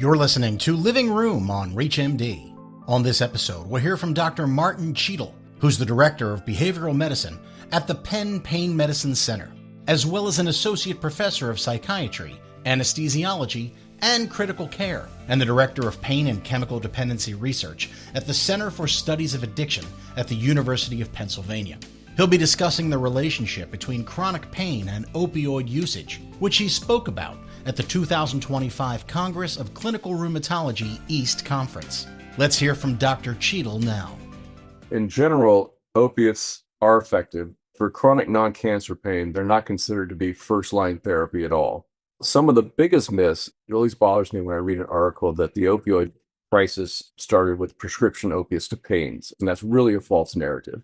You're listening to Living Room on ReachMD. On this episode, we'll hear from Dr. Martin Cheatle, who's the Director of Behavioral Medicine at the Penn Pain Medicine Center, as well as an Associate Professor of Psychiatry, Anesthesiology, and Critical Care, and the Director of Pain and Chemical Dependency Research at the Center for Studies of Addiction at the University of Pennsylvania. He'll be discussing the relationship between chronic pain and opioid usage, which he spoke about at the 2025 Congress of Clinical Rheumatology East Conference. Let's hear from Dr. Cheatle now. In general, opiates are effective. For chronic non-cancer pain, they're not considered to be first-line therapy at all. Some of the biggest myths, it always bothers me when I read an article that the opioid crisis started with prescription opiates to pains, and that's really a false narrative.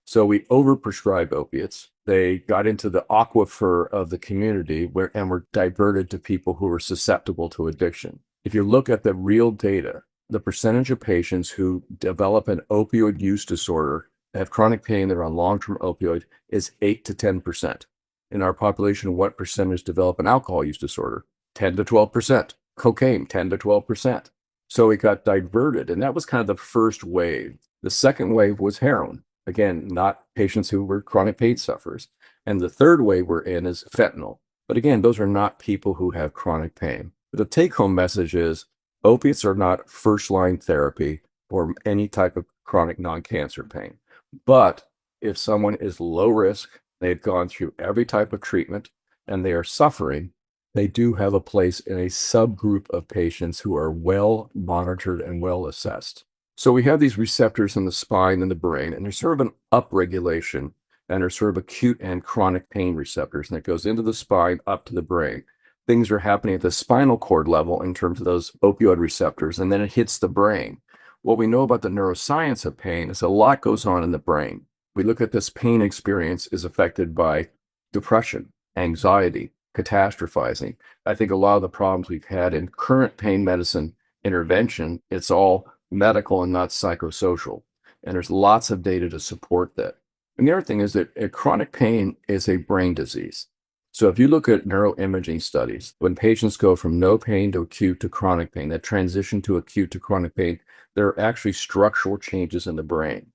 So we overprescribed opiates. They got into the aquifer of the community and were diverted to people who were susceptible to addiction. If you look at the real data, the percentage of patients who develop an opioid use disorder, have chronic pain, they're on long-term opioid, is 8 to 10%. In our population, what percentage develop an alcohol use disorder? 10 to 12%. Cocaine, 10 to 12%. So it got diverted, and that was kind of the first wave. The second wave was heroin. Again, not patients who were chronic pain sufferers. And the third wave we're in is fentanyl. But again, those are not people who have chronic pain. But the take-home message is opiates are not first-line therapy for any type of chronic non-cancer pain. But if someone is low risk, they've gone through every type of treatment, and they are suffering, they do have a place in a subgroup of patients who are well monitored and well assessed. So we have these receptors in the spine and the brain, and there's sort of an upregulation, and there's sort of acute and chronic pain receptors, and it goes into the spine up to the brain. Things are happening at the spinal cord level in terms of those opioid receptors, and then it hits the brain. What we know about the neuroscience of pain is a lot goes on in the brain. We look at this pain experience is affected by depression, anxiety, catastrophizing. I think a lot of the problems we've had in current pain medicine intervention, it's all medical and not psychosocial. And there's lots of data to support that. And the other thing is that chronic pain is a brain disease. So if you look at neuroimaging studies, when patients go from no pain to acute to chronic pain, that transition to acute to chronic pain, there are actually structural changes in the brain.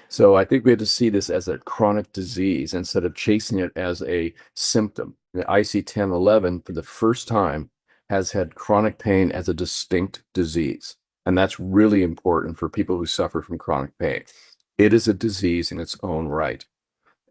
So I think we have to see this as a chronic disease instead of chasing it as a symptom. The IC10-11, for the first time, has had chronic pain as a distinct disease. And that's really important for people who suffer from chronic pain. It is a disease in its own right.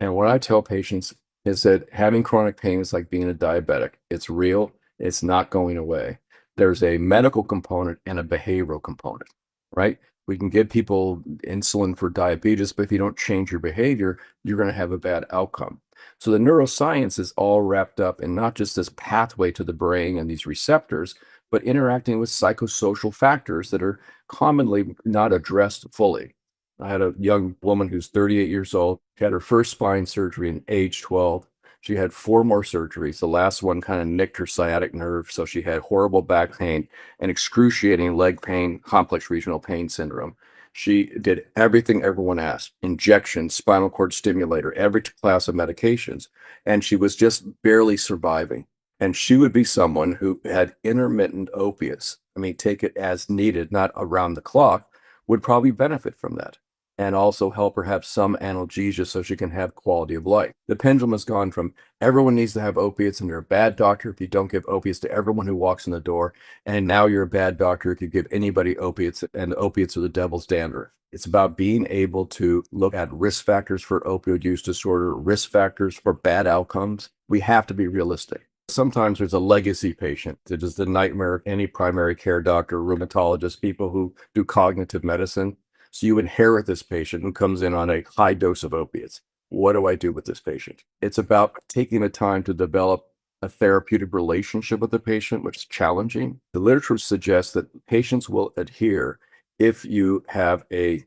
And what I tell patients is that having chronic pain is like being a diabetic. It's real. It's not going away. There's a medical component and a behavioral component, right? We can give people insulin for diabetes, but if you don't change your behavior, you're going to have a bad outcome. So the neuroscience is all wrapped up in not just this pathway to the brain and these receptors, but interacting with psychosocial factors that are commonly not addressed fully. I had a young woman who's 38 years old, she had her first spine surgery at age 12. She had 4 more surgeries. The last one kind of nicked her sciatic nerve, so she had horrible back pain and excruciating leg pain, complex regional pain syndrome. She did everything everyone asked, injection, spinal cord stimulator, every class of medications, and she was just barely surviving. And she would be someone who had intermittent opiates. I mean, take it as needed, not around the clock, would probably benefit from that. And also help her have some analgesia so she can have quality of life. The pendulum has gone from everyone needs to have opiates and you're a bad doctor if you don't give opiates to everyone who walks in the door. And now you're a bad doctor if you give anybody opiates, and opiates are the devil's dandruff. It's about being able to look at risk factors for opioid use disorder, risk factors for bad outcomes. We have to be realistic. Sometimes there's a legacy patient. It is the nightmare of any primary care doctor, rheumatologist, people who do cognitive medicine. So you inherit this patient who comes in on a high dose of opiates. What do I do with this patient? It's about taking the time to develop a therapeutic relationship with the patient, which is challenging. The literature suggests that patients will adhere if you have a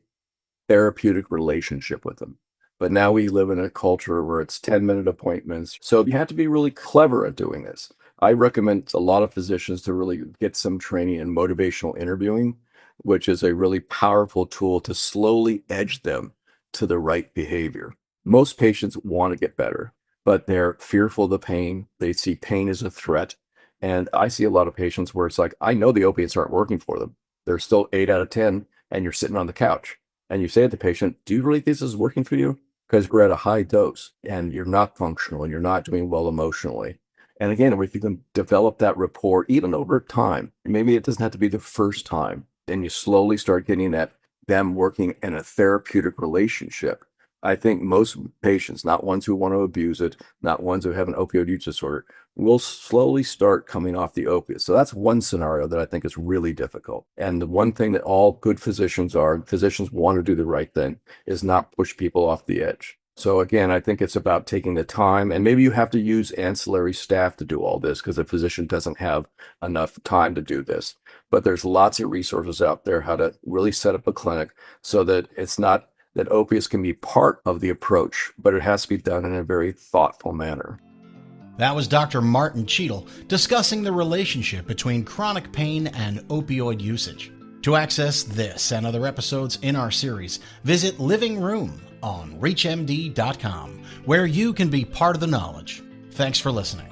therapeutic relationship with them. But now we live in a culture where it's 10-minute appointments. So you have to be really clever at doing this. I recommend a lot of physicians to really get some training in motivational interviewing, which is a really powerful tool to slowly edge them to the right behavior. Most patients want to get better, but they're fearful of the pain. They see pain as a threat. And I see a lot of patients where it's like, I know the opiates aren't working for them. They're still 8 out of 10, and you're sitting on the couch. And you say to the patient, do you really think this is working for you? Because we're at a high dose and you're not functional and you're not doing well emotionally. And again, if you can develop that rapport, even over time, maybe it doesn't have to be the first time, and you slowly start getting at them working in a therapeutic relationship. I think most patients, not ones who want to abuse it, not ones who have an opioid use disorder, will slowly start coming off the opiates. So that's one scenario that I think is really difficult. And the one thing that all good physicians want to do the right thing, is not push people off the edge. So again, I think it's about taking the time, and maybe you have to use ancillary staff to do all this because the physician doesn't have enough time to do this. But there's lots of resources out there how to really set up a clinic so that it's not that opiates can be part of the approach, but it has to be done in a very thoughtful manner. That was Dr. Martin Cheatle discussing the relationship between chronic pain and opioid usage. To access this and other episodes in our series, visit Living Room on ReachMD.com, where you can be part of the knowledge. Thanks for listening.